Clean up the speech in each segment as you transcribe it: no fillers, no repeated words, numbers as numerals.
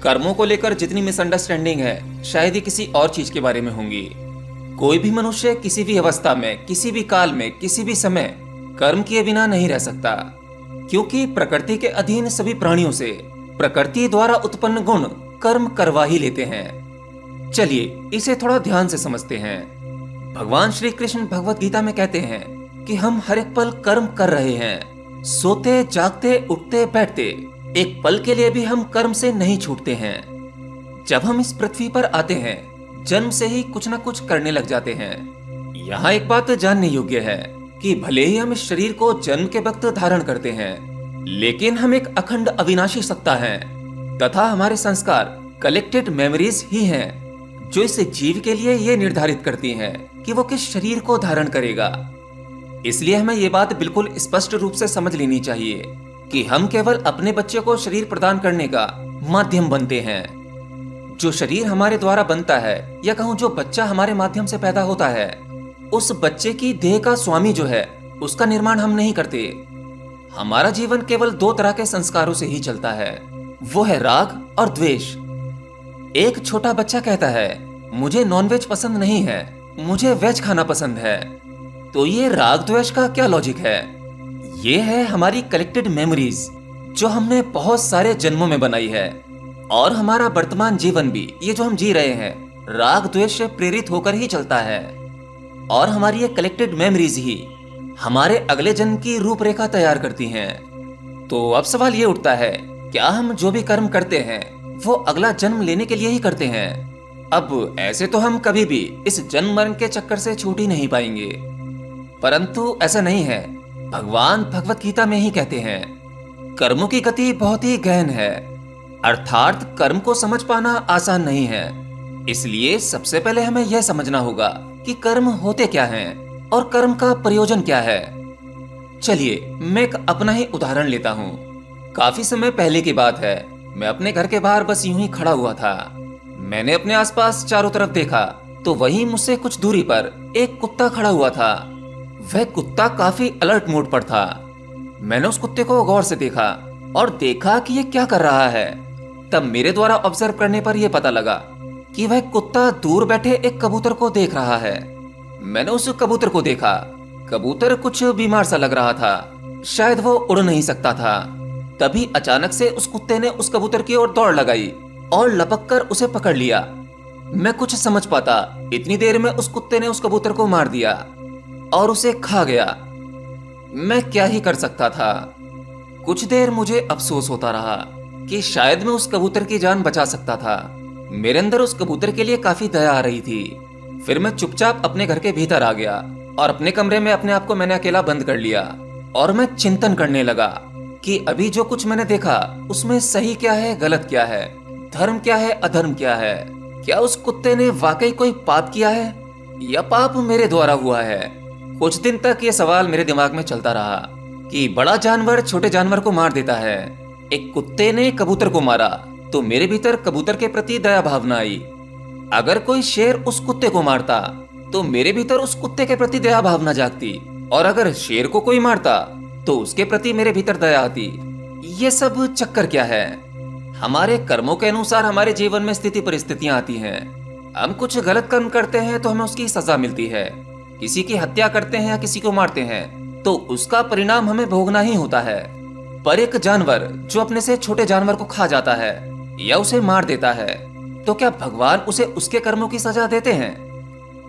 कर्मों को लेकर जितनी मिसअंडरस्टैंडिंग है, शायद ही किसी और चीज के बारे में होंगी। कोई भी मनुष्य किसी भी अवस्था में, किसी भी काल में, किसी भी समय कर्म किए बिना नहीं रह सकता, क्योंकि प्रकृति के अधीन सभी प्राणियों से प्रकृति द्वारा उत्पन्न गुण कर्म करवा ही लेते हैं। चलिए इसे थोड़ा ध्यान से समझते हैं। भगवान श्री कृष्ण भगवत गीता में कहते हैं कि हम हर एक पल कर्म कर रहे हैं। सोते जागते उठते बैठते एक पल के लिए भी हम कर्म से नहीं छूटते हैं। जब हम इस पृथ्वी पर आते हैं, जन्म से ही कुछ न कुछ करने लग जाते हैं। यहाँ एक बात जानने योग्य है कि भले ही हम इस शरीर को जन्म के वक्त धारण करते हैं, लेकिन हम एक अखंड अविनाशी सत्ता हैं तथा हमारे संस्कार कलेक्टेड मेमोरीज ही हैं जो इस जीव के लिए ये निर्धारित करती हैं कि वो किस शरीर को धारण करेगा। इसलिए हमें ये बात बिल्कुल स्पष्ट रूप से समझ लेनी चाहिए कि हम केवल अपने बच्चे को शरीर प्रदान करने का माध्यम बनते हैं। जो शरीर हमारे द्वारा बनता है, या कहूँ जो बच्चा हमारे माध्यम से पैदा होता है, उस बच्चे की देह का स्वामी जो है उसका निर्माण हम नहीं करते। हमारा जीवन केवल दो तरह के संस्कारों से ही चलता है, वो है राग और द्वेष। एक छोटा बच्चा कहता है मुझे नॉनवेज पसंद नहीं है, मुझे वेज खाना पसंद है। तो ये राग द्वेष का क्या लॉजिक है? ये है हमारी कलेक्टेड मेमोरीज जो हमने बहुत सारे जन्मों में बनाई है, और हमारा वर्तमान जीवन भी ये जो हम जी रहे हैं राग द्वेष से प्रेरित होकर ही चलता है। और हमारी ये कलेक्टेड मेमोरीज ही हमारे अगले जन्म की रूपरेखा तैयार करती हैं। तो अब सवाल ये उठता है, क्या हम जो भी कर्म करते हैं वो अगला जन्म लेने के लिए ही करते हैं? अब ऐसे तो हम कभी भी इस जन्म मरण के चक्कर से छूट ही नहीं पाएंगे, परंतु ऐसा नहीं है। भगवान भगवत गीता में ही कहते हैं कर्मों की गति बहुत ही गहन है, अर्थात कर्म को समझ पाना आसान नहीं है। इसलिए सबसे पहले हमें यह समझना होगा कि कर्म होते क्या हैं और कर्म का प्रयोजन क्या है। चलिए मैं एक अपना ही उदाहरण लेता हूँ। काफी समय पहले की बात है, मैं अपने घर के बाहर बस यूं ही खड़ा हुआ था। मैंने अपने आसपास चारों तरफ देखा तो वहीं मुझसे कुछ दूरी पर एक कुत्ता खड़ा हुआ था। वह कुत्ता काफी अलर्ट मोड पर था। मैंने उस कुत्ते को गौर से देखा और देखा कि यह क्या कर रहा है। तब मेरे द्वारा ऑब्जर्व करने पर यह पता लगा कि वह कुत्ता दूर बैठे एक कबूतर को देख रहा है। मैंने उस कबूतर को देखा। कबूतर कुछ बीमार सा लग रहा था, शायद वो उड़ नहीं सकता था। तभी अचानक से उस कुत्ते ने उस कबूतर की ओर दौड़ लगाई और लपक कर उसे पकड़ लिया। मैं कुछ समझ पाता इतनी देर में उस कुत्ते ने उस कबूतर को मार दिया और उसे खा गया। मैं क्या ही कर सकता था। कुछ देर मुझे अफसोस होता रहा कि शायद मैं उस कबूतर की जान बचा सकता था। मेरे अंदर उस कबूतर के लिए काफी दया आ रही थी। फिर मैं चुपचाप अपने घर के भीतर आ गया और अपने कमरे में अपने आप को मैंने अकेला बंद कर लिया और मैं चिंतन करने लगा कि अभी जो कुछ मैंने देखा उसमें सही क्या है, गलत क्या है, धर्म क्या है, अधर्म क्या है। क्या उस कुत्ते ने वाकई कोई पाप किया है या पाप मेरे द्वारा हुआ है? कुछ दिन तक ये सवाल मेरे दिमाग में चलता रहा कि बड़ा जानवर छोटे जानवर को मार देता है। एक कुत्ते ने कबूतर को मारा तो मेरे भीतर कबूतर के प्रति दया भावना आई। अगर कोई शेर उस कुत्ते को मारता तो मेरे भीतर उस कुत्ते के प्रति दया भावना जागती, और अगर शेर को कोई मारता तो उसके प्रति मेरे भीतर दया आती। ये सब चक्कर क्या है? हमारे कर्मों के अनुसार हमारे जीवन में स्थिति परिस्थितियां आती हैं। हम कुछ गलत कर्म करते हैं तो हमें उसकी सजा मिलती है। किसी की हत्या करते हैं या किसी को मारते हैं तो उसका परिणाम हमें भोगना ही होता है। पर एक जानवर जो अपने से छोटे जानवर को खा जाता है या उसे मार देता है, तो क्या भगवान उसे उसके कर्मों की सजा देते हैं?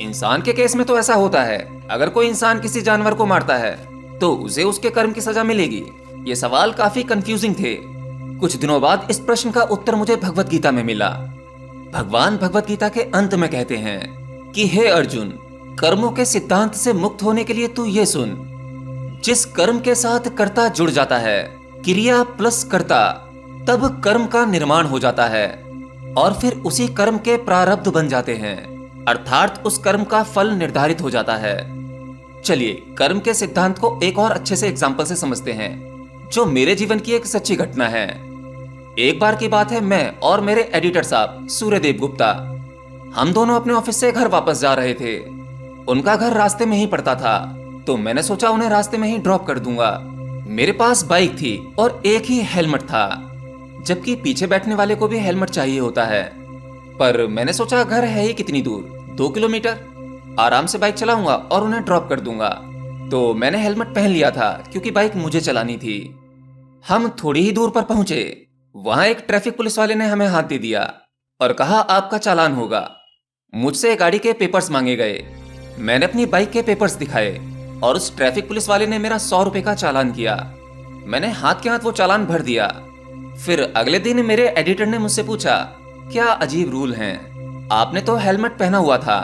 इंसान के केस में तो ऐसा होता है, अगर कोई इंसान किसी जानवर को मारता है तो उसे उसके कर्म की सजा मिलेगी। ये सवाल काफी कंफ्यूजिंग थे। कुछ दिनों बाद इस प्रश्न का उत्तर मुझे भगवत गीता में मिला। भगवान भगवत गीता के अंत में कहते हैं कि हे अर्जुन, कर्मों के सिद्धांत से मुक्त होने के लिए तू ये सुन। जिस कर्म के साथ कर्ता जुड़ जाता है, क्रिया प्लस कर्ता, तब कर्म का निर्माण हो जाता है और फिर उसी कर्म के प्रारब्ध बन जाते हैं, अर्थात उस कर्म का फल निर्धारित हो जाता है। चलिए कर्म के सिद्धांत को एक और अच्छे से एग्जाम्पल से समझते हैं, जो मेरे जीवन की एक सच्ची घटना है। एक बार की बात है, मैं और मेरे एडिटर साहब सूर्यदेव गुप्ता, हम दोनों अपने ऑफिस से घर वापस जा रहे थे। उनका घर रास्ते में ही पड़ता था, तो मैंने सोचा उन्हें रास्ते में ही ड्रॉप कर दूंगा। मेरे पास बाइक थी और एक ही हेलमेट था। जबकि पीछे बैठने वाले को भी हेलमेट चाहिए होता है। पर मैंने सोचा घर है ही कितनी दूर, 2 किलोमीटर, आराम से बाइक चलाऊंगा और उन्हें ड्रॉप कर दूंगा। तो मैंने हेलमेट पहन लिया था क्योंकि बाइक मुझे चलानी थी। हम थोड़ी ही दूर पर पहुंचे, वहां एक ट्रैफिक पुलिस वाले ने हमें हाथ दे दिया और कहा आपका चालान होगा। मुझसे गाड़ी के पेपर्स मांगे गए। मैंने अपनी बाइक के पेपर्स दिखाए और उस ट्रैफिक पुलिस वाले ने मेरा 100 रुपए का चालान किया। मैंने हाथ के हाथ वो चालान भर दिया। फिर अगले दिन मेरे एडिटर ने मुझसे पूछा, क्या अजीब रूल हैं, आपने तो हेलमेट पहना हुआ था,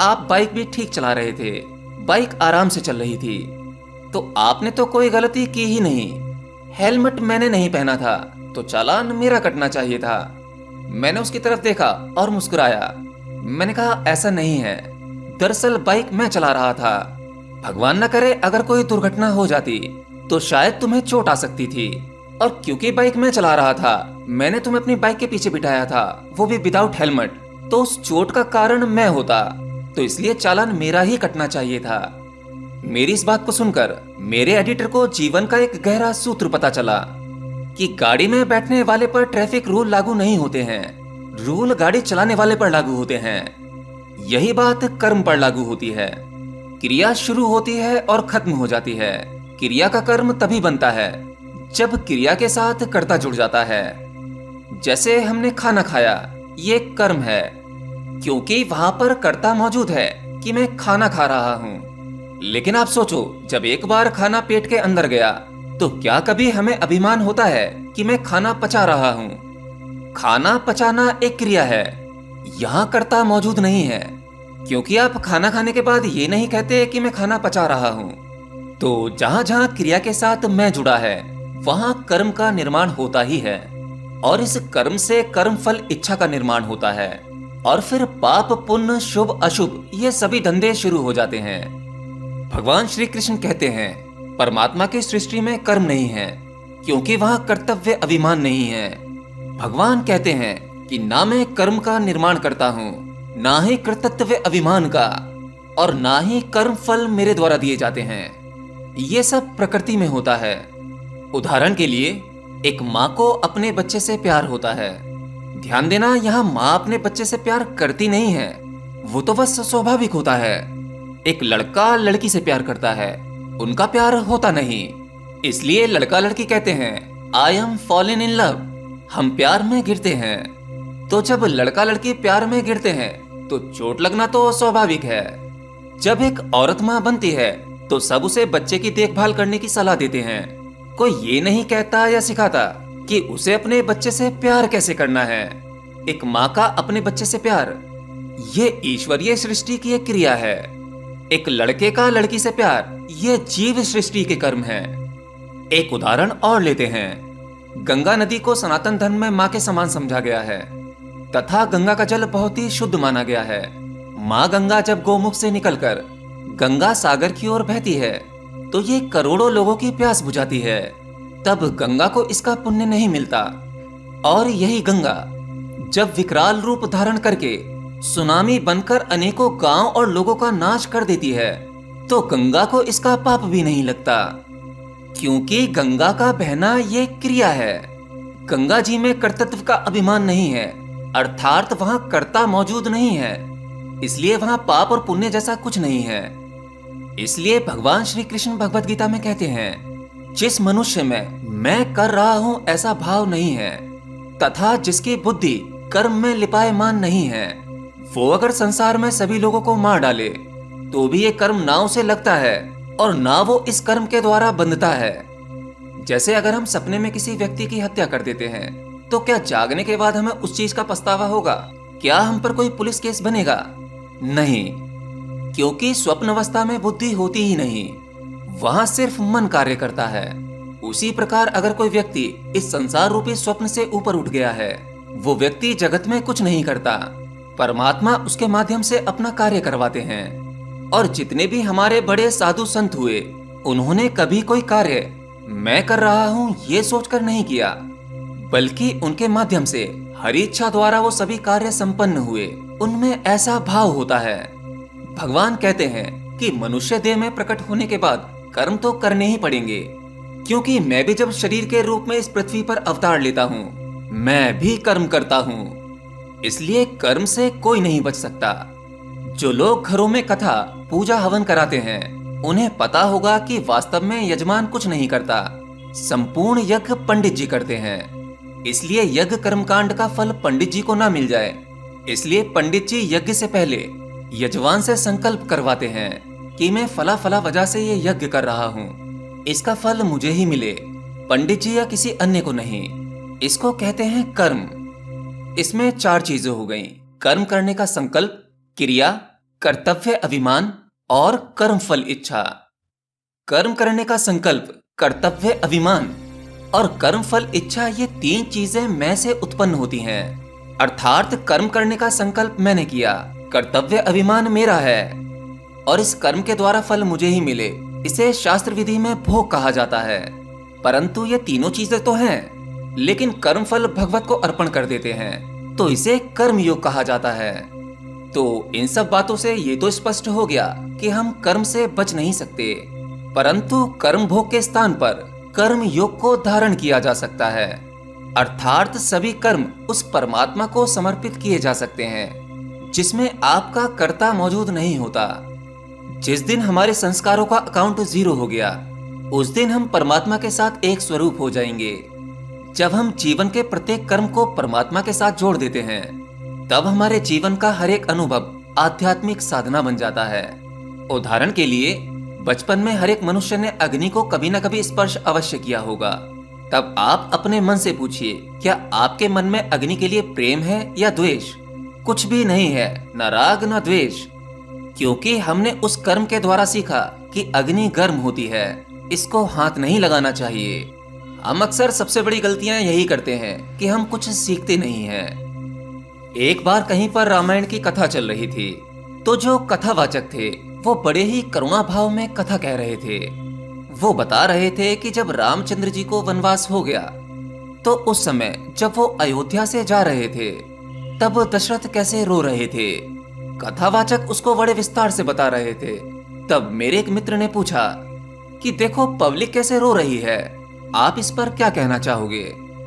आप बाइक भी ठीक चला रहे थे, बाइक आराम से चल रही थी, तो आपने तो कोई गलती की ही नहीं, हेलमेट मैंने नहीं पहना था तो चालान मेरा कटना चाहिए था। मैंने उसकी तरफ देखा और मुस्कुराया। मैंने कहा ऐसा नहीं है, दरअसल बाइक मैं चला रहा था, भगवान न करे अगर कोई दुर्घटना हो जाती तो शायद तुम्हें चोट आ सकती थी, और क्योंकि बाइक मैं चला रहा था मैंने तुम्हें अपनी बाइक के पीछे बिठाया था, वो भी विदाउट हेलमेट, तो उस चोट का कारण मैं होता, तो इसलिए चालान मेरा ही कटना चाहिए था। मेरी इस बात को सुनकर मेरे एडिटर को जीवन का एक गहरा सूत्र पता चला कि गाड़ी में बैठने वाले पर ट्रैफिक रूल लागू नहीं होते हैं, रूल गाड़ी चलाने वाले पर लागू होते हैं। यही बात कर्म पर लागू होती है। क्रिया शुरू होती है और खत्म हो जाती है। क्रिया का कर्म तभी बनता है जब क्रिया के साथ कर्ता जुड़ जाता है। जैसे हमने खाना खाया, ये कर्म है, क्योंकि वहां पर कर्ता मौजूद है कि मैं खाना खा रहा हूं। लेकिन आप सोचो, जब एक बार खाना पेट के अंदर गया तो क्या कभी हमें अभिमान होता है कि मैं खाना पचा रहा हूं? खाना पचाना एक क्रिया है, यहाँ कर्ता मौजूद नहीं है, क्योंकि आप खाना खाने के बाद ये नहीं कहते कि मैं खाना पचा रहा हूं। तो जहां जहां क्रिया के साथ मैं जुड़ा है वहां कर्म का निर्माण होता ही है, और इस कर्म से कर्म फल इच्छा का निर्माण होता है, और फिर पाप पुण्य शुभ अशुभ ये सभी धंधे शुरू हो जाते हैं। भगवान श्री कृष्ण कहते हैं परमात्मा की सृष्टि में कर्म नहीं है, क्योंकि वहां कर्तव्य अभिमान नहीं है। भगवान कहते हैं कि ना मैं कर्म का निर्माण करता हूँ, ना ही कर्तव्य अभिमान का, और ना ही कर्म फल मेरे द्वारा दिए जाते हैं। ये सब प्रकृति में होता है। उदाहरण के लिए, एक माँ को अपने बच्चे से प्यार होता है। ध्यान देना, यहाँ माँ अपने बच्चे से प्यार करती नहीं है, वो तो बस स्वाभाविक होता है। एक लड़का लड़की से प्यार करता है, उनका प्यार होता नहीं, इसलिए लड़का लड़की कहते हैं I am fallen in love, हम प्यार में गिरते हैं। तो जब लड़का लड़की प्यार में गिरते हैं तो चोट लगना तो स्वाभाविक है। जब एक औरत माँ बनती है तो सब उसे बच्चे की देखभाल करने की सलाह देते हैं। कोई ये नहीं कहता या सिखाता कि उसे अपने बच्चे से प्यार कैसे करना है। एक माँ का अपने बच्चे से प्यार, ये ईश्वरीय सृष्टि की एक क्रिया है। एक लड़के का लड़की से प्यार, ये जीव सृष्टि के कर्म है। एक उदाहरण और लेते हैं। गंगा नदी को सनातन धर्म में माँ के समान समझा गया है, तथा गंगा का जल बहुत ही शुद्ध माना गया है। माँ गंगा जब गौमुख से निकलकर गंगा सागर की ओर बहती है तो ये करोड़ों लोगों की प्यास बुझाती है। तब गंगा को इसका पुण्य नहीं मिलता, और यही गंगा जब विकराल रूप धारण करके सुनामी बनकर अनेकों गांव और लोगों का नाश कर देती है तो गंगा को इसका पाप भी नहीं लगता, क्योंकि गंगा का बहना ये क्रिया है। गंगा जी में कर्तव्य का अभिमान नहीं है, अर्थात वहां कर्ता मौजूद नहीं है, इसलिए वहां पाप और पुण्य जैसा कुछ नहीं है। इसलिए भगवान श्री कृष्ण भगवद गीता में कहते हैं, जिस मनुष्य में मैं कर रहा हूं ऐसा भाव नहीं है, तथा जिसकी बुद्धि कर्म में लिपायमान नहीं है, वो अगर संसार में सभी लोगों को मार डाले तो भी ये कर्म ना उसे लगता है और ना वो इस कर्म के द्वारा बंधता है। जैसे अगर हम सपने में किसी व्यक्ति की हत्या कर देते हैं तो क्या जागने के बाद हमें उस चीज का पछतावा होगा? क्या हम पर कोई पुलिस केस बनेगा? नहीं, क्योंकि स्वप्न अवस्था में बुद्धि होती ही नहीं, वहां सिर्फ मन कार्य करता है। उसी प्रकार अगर कोई व्यक्ति इस संसार रूपी स्वप्न से ऊपर उठ गया है, वो व्यक्ति जगत में कुछ नहीं करता, परमात्मा उसके माध्यम से अपना कार्य करवाते हैं। और जितने भी हमारे बड़े साधु संत हुए, उन्होंने कभी कोई कार्य मैं कर रहा हूँ ये सोचकर नहीं किया, बल्कि उनके माध्यम से हरि इच्छा द्वारा वो सभी कार्य संपन्न हुए। उनमें ऐसा भाव होता है। भगवान कहते हैं कि मनुष्य देह में प्रकट होने के बाद कर्म तो करने ही पड़ेंगे, क्योंकि मैं भी जब शरीर के रूप में इस पृथ्वी पर अवतार लेता हूँ मैं भी कर्म करता हूँ, इसलिए कर्म से कोई नहीं बच सकता। जो लोग घरों में कथा, पूजा, हवन कराते हैं, उन्हें पता होगा कि वास्तव में यजमान कुछ नहीं करता, संपूर्ण यज्ञ पंडित जी करते हैं। इसलिए यज्ञ कर्मकांड का फल पंडित जी को ना मिल जाए, इसलिए पंडित जी यज्ञ से पहले यजमान से संकल्प करवाते हैं कि मैं फला फला वजह से ये यज्ञ कर रहा हूँ, इसका फल मुझे ही मिले, पंडित जी या किसी अन्य को नहीं। इसको कहते हैं कर्म। इसमें 4 चीजें हो गईं: कर्म करने का संकल्प, क्रिया, कर्तव्य अभिमान और कर्म फल इच्छा। कर्म करने का संकल्प, कर्तव्य अभिमान और कर्म फल इच्छा, ये 3 चीजें मैं से उत्पन्न होती हैं। अर्थात कर्म करने का संकल्प मैंने किया, कर्तव्य अभिमान मेरा है और इस कर्म के द्वारा फल मुझे ही मिले, इसे शास्त्र विधि में भोग कहा जाता है। परंतु ये तीनों चीजें तो हैं, लेकिन कर्म फल भगवत को अर्पण कर देते हैं, तो इसे कर्म योग कहा जाता है। तो इन सब बातों से ये तो स्पष्ट हो गया कि हम कर्म से बच नहीं सकते, परंतु कर्म भोग के स्थान पर कर्म योग को धारण किया जा सकता है। अर्थात सभी कर्म उस परमात्मा को समर्पित किए जा सकते हैं जिसमें आपका कर्ता मौजूद नहीं होता। जिस दिन हमारे संस्कारों का अकाउंट 0 हो गया, उस दिन हम परमात्मा के साथ एक स्वरूप हो जाएंगे। जब हम जीवन के प्रत्येक कर्म को परमात्मा के साथ जोड़ देते हैं, तब हमारे जीवन का हर एक अनुभव आध्यात्मिक साधना बन जाता है। उदाहरण के लिए, बचपन में हर एक मनुष्य ने अग्नि को कभी न कभी स्पर्श अवश्य किया होगा। तब आप अपने मन से पूछिए, क्या आपके मन में अग्नि के लिए प्रेम है या द्वेष? कुछ भी नहीं है, न राग न द्वेष, क्योंकि हमने उस कर्म के द्वारा सीखा कि अग्नि गर्म होती है, इसको हाथ नहीं लगाना चाहिए। हम अक्सर सबसे बड़ी गलतियां यही करते हैं कि हम कुछ सीखते नहीं हैं। एक बार कहीं पर रामायण की कथा चल रही थी, तो जो कथावाचक थे वो बड़े ही करुणा भाव में कथा कह रहे थे। वो बता रहे थे कि जब रामचंद्र जी को वनवास हो गया, तो उस समय जब वो अयोध्या से जा रहे थे, तब दशरथ कैसे रो रहे थे। कथावाचक उसको बड़े विस्तार से बता रहे थे। तब मेरे एक मित्र ने पूछा कि देखो पब्लिक कैसे रो रही है, आप इस पर क्या कहना चाहोगे?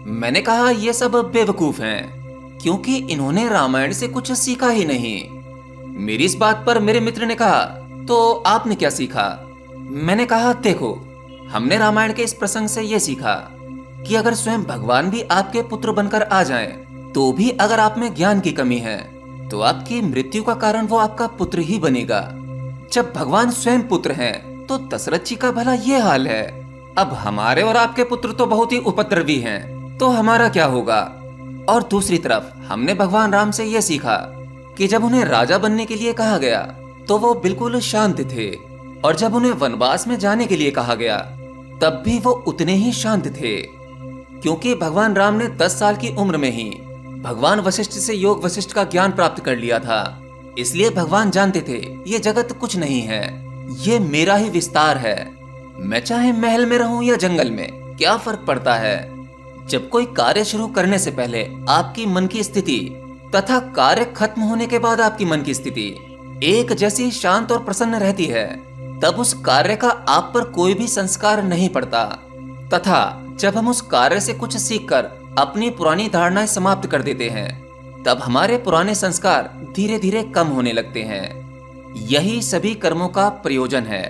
मैंने कहा ये सब बेवकूफ हैं, क्योंकि इन्होंने रामायण से कुछ सीखा ही नहीं। मेरी इस बात पर मेरे मित्र ने कहा, तो आपने क्या सीखा? मैंने कहा, देखो, हमने रामायण के इस प्रसंग से ये सीखा कि अगर स्वयं भगवान भी आपके पुत्र बनकर आ जाएं, तो भी अगर आप में ज्ञान की कमी है, तो आपकी मृत्यु का कारण वो आपका पुत्र ही बनेगा। जब भगवान स्वयं पुत्र हैं, तो दशरथ जी का भला ये हाल है। अब हमारे और आपके पुत्र तो बहुत ही उपद्रवी हैं, तो हमारा क्या होगा? और दूसरी तरफ हमने भगवान राम से ये सीखा कि जब उन्हें राजा बनने के लिए कहा गया, तो वो बिल्कुल शांत थे, और जब उन्हें वनवास में जाने के लिए कहा गया, तब भी वो उतने ही शांत थे, क्योंकि भगवान राम ने 10 साल की उम्र में ही भगवान वशिष्ठ से योग वशिष्ठ का ज्ञान प्राप्त कर लिया था। इसलिए भगवान जानते थे ये जगत कुछ नहीं है, ये मेरा ही विस्तार है। मैं चाहे महल में रहूं या जंगल में, क्या फर्क पड़ता है? जब कोई कार्य शुरू करने से पहले आपकी मन की स्थिति तथा कार्य खत्म होने के बाद आपकी मन की स्थिति एक जैसी शांत और प्रसन्न रहती है, तब उस कार्य का आप पर कोई भी संस्कार नहीं पड़ता। तथा जब हम उस कार्य से कुछ सीखकर अपनी पुरानी धारणाएं समाप्त कर देते हैं, तब हमारे पुराने संस्कार धीरे धीरे कम होने लगते हैं। यही सभी कर्मों का प्रयोजन है।